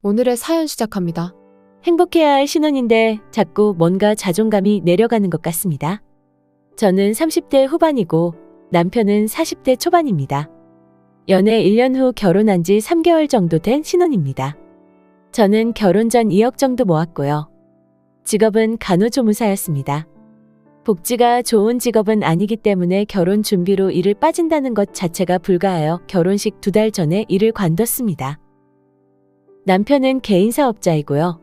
오늘의 사연 시작합니다. 행복해야 할 신혼인데 자꾸 뭔가 자존감이 내려가는 것 같습니다. 저는 30대 후반이고 남편은 40대 초반입니다. 연애 1년 후 결혼한 지 3개월 정도 된 신혼입니다. 저는 결혼 전 2억 정도 모았고요. 직업은 간호조무사였습니다. 복지가 좋은 직업은 아니기 때문에 결혼 준비로 일을 빠진다는 것 자체가 불가하여 결혼식 2달 전에 일을 관뒀습니다. 남편은 개인사업자이고요.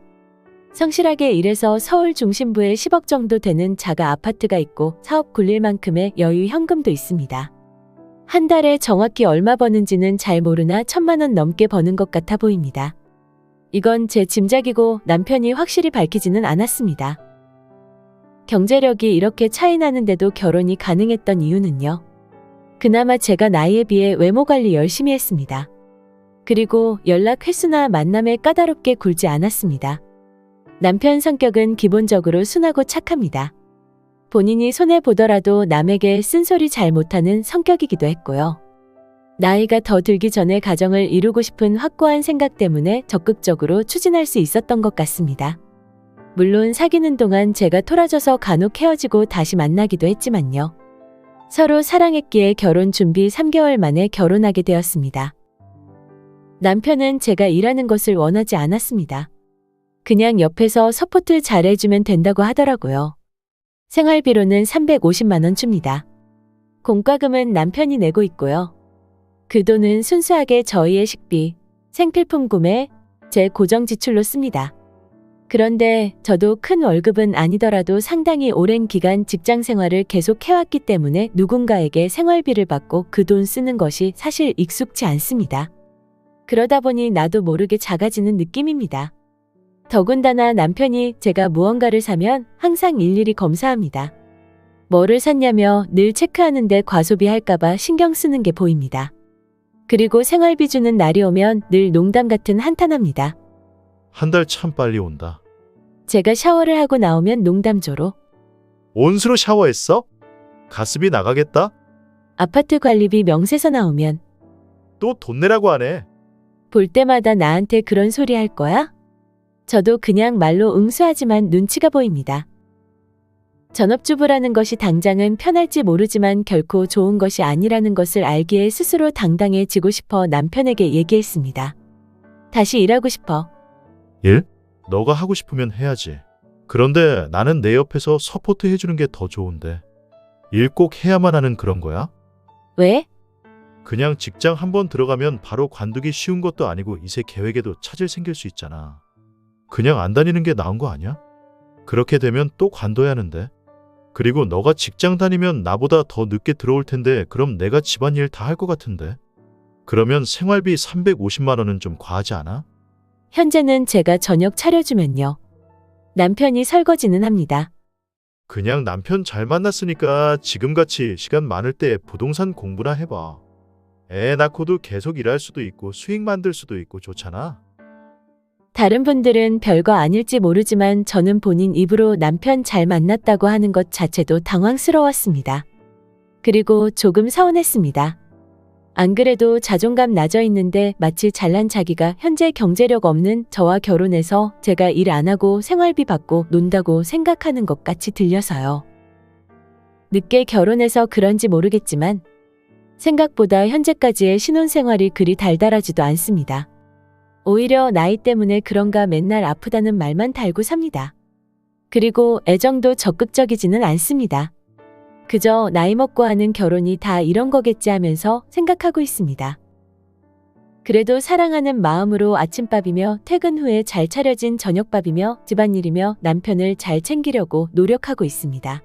성실하게 일해서 서울 중심부에 10억 정도 되는 자가 아파트가 있고 사업 굴릴 만큼의 여유 현금도 있습니다. 한 달에 정확히 얼마 버는지는 잘 모르나 1,000만 원 넘게 버는 것 같아 보입니다. 이건 제 짐작이고 남편이 확실히 밝히지는 않았습니다. 경제력이 이렇게 차이 나는데도 결혼이 가능했던 이유는요. 그나마 제가 나이에 비해 외모 관리 열심히 했습니다. 그리고 연락 횟수나 만남에 까다롭게 굴지 않았습니다. 남편 성격은 기본적으로 순하고 착합니다. 본인이 손해보더라도 남에게 쓴소리 잘 못하는 성격이기도 했고요. 나이가 더 들기 전에 가정을 이루고 싶은 확고한 생각 때문에 적극적으로 추진할 수 있었던 것 같습니다. 물론 사귀는 동안 제가 토라져서 간혹 헤어지고 다시 만나기도 했지만요. 서로 사랑했기에 결혼 준비 3개월 만에 결혼하게 되었습니다. 남편은 제가 일하는 것을 원하지 않았습니다. 그냥 옆에서 서포트 잘해주면 된다고 하더라고요. 생활비로는 350만 원 줍니다. 공과금은 남편이 내고 있고요. 그 돈은 순수하게 저희의 식비, 생필품 구매, 제 고정 지출로 씁니다. 그런데 저도 큰 월급은 아니더라도 상당히 오랜 기간 직장 생활을 계속 해왔기 때문에 누군가에게 생활비를 받고 그 돈 쓰는 것이 사실 익숙지 않습니다. 그러다 보니 나도 모르게 작아지는 느낌입니다. 더군다나 남편이 제가 무언가를 사면 항상 일일이 검사합니다. 뭐를 샀냐며 늘 체크하는데 과소비할까봐 신경 쓰는 게 보입니다. 그리고 생활비 주는 날이 오면 늘 농담 같은 한탄합니다. 한 달 참 빨리 온다. 제가 샤워를 하고 나오면 농담조로 온수로 샤워했어? 가스비 나가겠다? 아파트 관리비 명세서 나오면 또 돈 내라고 하네. 볼 때마다 나한테 그런 소리 할 거야? 저도 그냥 말로 응수하지만 눈치가 보입니다. 전업주부라는 것이 당장은 편할지 모르지만 결코 좋은 것이 아니라는 것을 알기에 스스로 당당해지고 싶어 남편에게 얘기했습니다. 다시 일하고 싶어. 일? 너가 하고 싶으면 해야지. 그런데 나는 내 옆에서 서포트 해주는 게 더 좋은데. 일 꼭 해야만 하는 그런 거야? 왜? 그냥 직장 한번 들어가면 바로 관두기 쉬운 것도 아니고 이세 계획에도 차질 생길 수 있잖아. 그냥 안 다니는 게 나은 거 아니야? 그렇게 되면 또 관둬야 하는데. 그리고 너가 직장 다니면 나보다 더 늦게 들어올 텐데 그럼 내가 집안일 다 할 것 같은데. 그러면 생활비 350만 원은 좀 과하지 않아? 현재는 제가 저녁 차려주면요. 남편이 설거지는 합니다. 그냥 남편 잘 만났으니까 지금같이 시간 많을 때 부동산 공부나 해봐. 애 낳고도 계속 일할 수도 있고 수익 만들 수도 있고 좋잖아. 다른 분들은 별거 아닐지 모르지만 저는 본인 입으로 남편 잘 만났다고 하는 것 자체도 당황스러웠습니다. 그리고 조금 서운했습니다. 안 그래도 자존감 낮아 있는데 마치 잘난 자기가 현재 경제력 없는 저와 결혼해서 제가 일 안 하고 생활비 받고 논다고 생각하는 것 같이 들려서요. 늦게 결혼해서 그런지 모르겠지만 생각보다 현재까지의 신혼생활이 그리 달달하지도 않습니다. 오히려 나이 때문에 그런가 맨날 아프다는 말만 달고 삽니다. 그리고 애정도 적극적이지는 않습니다. 그저 나이 먹고 하는 결혼이 다 이런 거겠지 하면서 생각하고 있습니다. 그래도 사랑하는 마음으로 아침밥이며 퇴근 후에 잘 차려진 저녁밥이며 집안일이며 남편을 잘 챙기려고 노력하고 있습니다.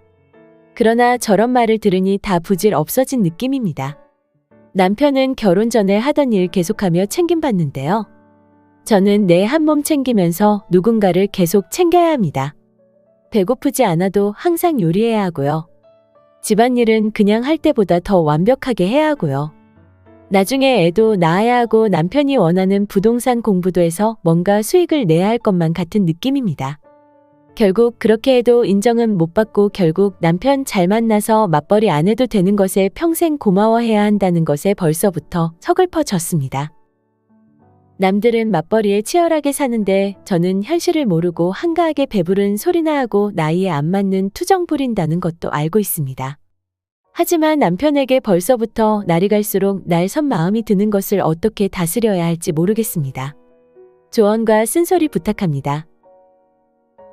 그러나 저런 말을 들으니 다 부질 없어진 느낌입니다. 남편은 결혼 전에 하던 일 계속하며 챙김받는데요. 저는 내 한 몸 챙기면서 누군가를 계속 챙겨야 합니다. 배고프지 않아도 항상 요리해야 하고요. 집안일은 그냥 할 때보다 더 완벽하게 해야 하고요. 나중에 애도 낳아야 하고 남편이 원하는 부동산 공부도 해서 뭔가 수익을 내야 할 것만 같은 느낌입니다. 결국 그렇게 해도 인정은 못 받고 결국 남편 잘 만나서 맞벌이 안 해도 되는 것에 평생 고마워해야 한다는 것에 벌써부터 서글퍼졌습니다. 남들은 맞벌이에 치열하게 사는데 저는 현실을 모르고 한가하게 배부른 소리나 하고 나이에 안 맞는 투정 부린다는 것도 알고 있습니다. 하지만 남편에게 벌써부터 날이 갈수록 날 선 마음이 드는 것을 어떻게 다스려야 할지 모르겠습니다. 조언과 쓴소리 부탁합니다.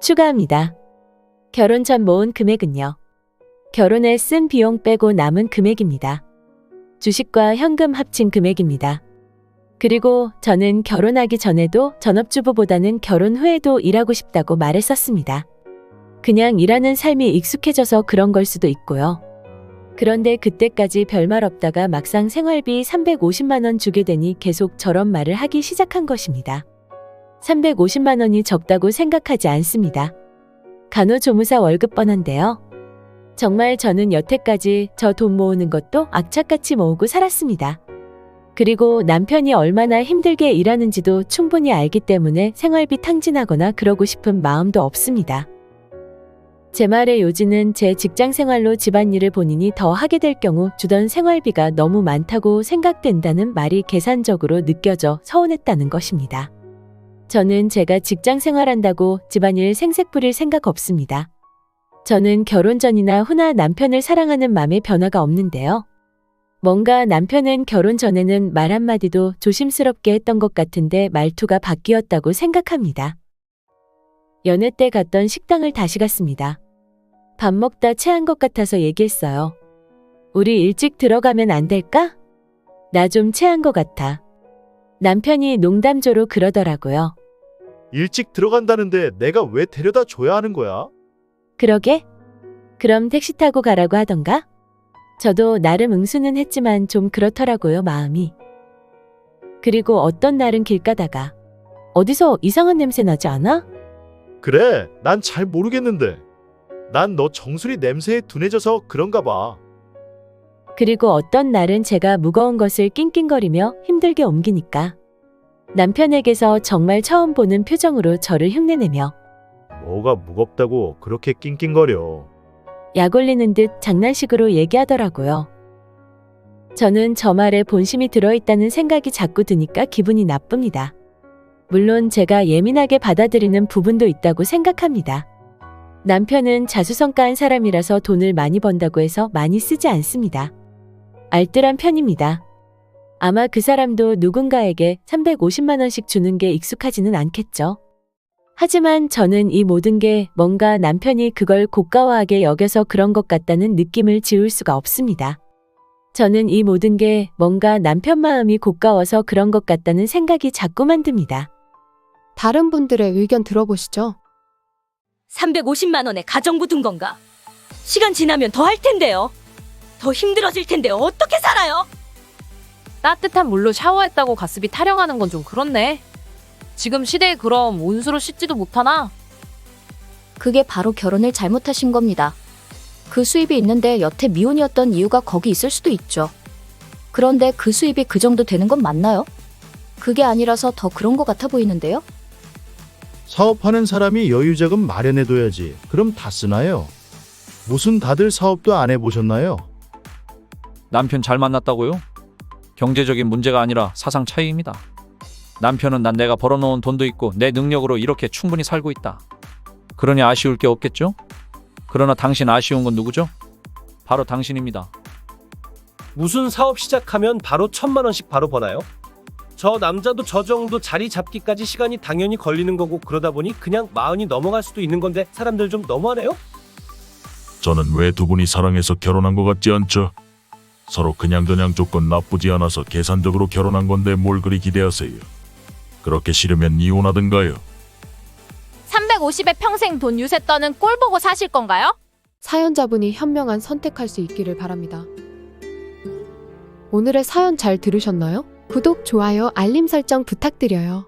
추가합니다. 결혼 전 모은 금액은요. 결혼에 쓴 비용 빼고 남은 금액입니다. 주식과 현금 합친 금액입니다. 그리고 저는 결혼하기 전에도 전업주부보다는 결혼 후에도 일하고 싶다고 말했었습니다. 그냥 일하는 삶이 익숙해져서 그런 걸 수도 있고요. 그런데 그때까지 별말 없다가 막상 생활비 350만 원 주게 되니 계속 저런 말을 하기 시작한 것입니다. 350만 원이 적다고 생각하지 않습니다. 간호조무사 월급 뻔한데요. 정말 저는 여태까지 저 돈 모으는 것도 악착같이 모으고 살았습니다. 그리고 남편이 얼마나 힘들게 일하는지도 충분히 알기 때문에 생활비 탕진하거나 그러고 싶은 마음도 없습니다. 제 말의 요지는 제 직장 생활로 집안일을 본인이 더 하게 될 경우 주던 생활비가 너무 많다고 생각된다는 말이 계산적으로 느껴져 서운했다는 것입니다. 저는 제가 직장 생활한다고 집안일 생색 부릴 생각 없습니다. 저는 결혼 전이나 후나 남편을 사랑하는 마음에 변화가 없는데요. 뭔가 남편은 결혼 전에는 말 한마디도 조심스럽게 했던 것 같은데 말투가 바뀌었다고 생각합니다. 연애 때 갔던 식당을 다시 갔습니다. 밥 먹다 체한 것 같아서 얘기했어요. 우리 일찍 들어가면 안 될까? 나 좀 체한 것 같아. 남편이 농담조로 그러더라고요. 일찍 들어간다는데 내가 왜 데려다 줘야 하는 거야? 그러게? 그럼 택시 타고 가라고 하던가? 저도 나름 응수는 했지만 좀 그렇더라고요, 마음이. 그리고 어떤 날은 길 가다가 어디서 이상한 냄새 나지 않아? 그래, 난 잘 모르겠는데. 난 너 정수리 냄새에 둔해져서 그런가 봐. 그리고 어떤 날은 제가 무거운 것을 낑낑거리며 힘들게 옮기니까 남편에게서 정말 처음 보는 표정으로 저를 흉내내며 뭐가 무겁다고 그렇게 낑낑거려. 약 올리는 듯 장난식으로 얘기하더라고요. 저는 저 말에 본심이 들어있다는 생각이 자꾸 드니까 기분이 나쁩니다. 물론 제가 예민하게 받아들이는 부분도 있다고 생각합니다. 남편은 자수성가한 사람이라서 돈을 많이 번다고 해서 많이 쓰지 않습니다. 알뜰한 편입니다. 아마 그 사람도 누군가에게 350만 원씩 주는 게 익숙하지는 않겠죠. 하지만 저는 이 모든 게 뭔가 남편이 그걸 고가워하게 여겨서 그런 것 같다는 느낌을 지울 수가 없습니다. 저는 이 모든 게 뭔가 남편 마음이 고가워서 그런 것 같다는 생각이 자꾸만 듭니다. 다른 분들의 의견 들어보시죠. 350만 원에 가정부 둔 건가? 시간 지나면 더 할 텐데요. 더 힘들어질 텐데 어떻게 살아요? 따뜻한 물로 샤워했다고 가습이 타령하는 건 좀 그렇네. 지금 시대에 그럼 온수로 씻지도 못하나? 그게 바로 결혼을 잘못하신 겁니다. 그 수입이 있는데 여태 미혼이었던 이유가 거기 있을 수도 있죠. 그런데 그 수입이 그 정도 되는 건 맞나요? 그게 아니라서 더 그런 것 같아 보이는데요? 사업하는 사람이 여유자금 마련해둬야지. 그럼 다 쓰나요? 무슨 다들 사업도 안 해보셨나요? 남편 잘 만났다고요? 경제적인 문제가 아니라 사상 차이입니다. 남편은 난 내가 벌어놓은 돈도 있고 내 능력으로 이렇게 충분히 살고 있다. 그러니 아쉬울 게 없겠죠? 그러나 당신 아쉬운 건 누구죠? 바로 당신입니다. 무슨 사업 시작하면 바로 1,000만 원씩 바로 버나요? 저 남자도 저 정도 자리 잡기까지 시간이 당연히 걸리는 거고 그러다 보니 그냥 마흔이 넘어갈 수도 있는 건데 사람들 좀 너무하네요? 저는 왜 두 분이 사랑해서 결혼한 것 같지 않죠? 서로 그냥저냥 조건 나쁘지 않아서 계산적으로 결혼한 건데 뭘 그리 기대하세요? 그렇게 싫으면 이혼하든가요. 350에 평생 돈 유세 떠는 꼴 보고 사실 건가요? 사연자분이 현명한 선택할 수 있기를 바랍니다. 오늘의 사연 잘 들으셨나요? 구독, 좋아요, 알림 설정 부탁드려요.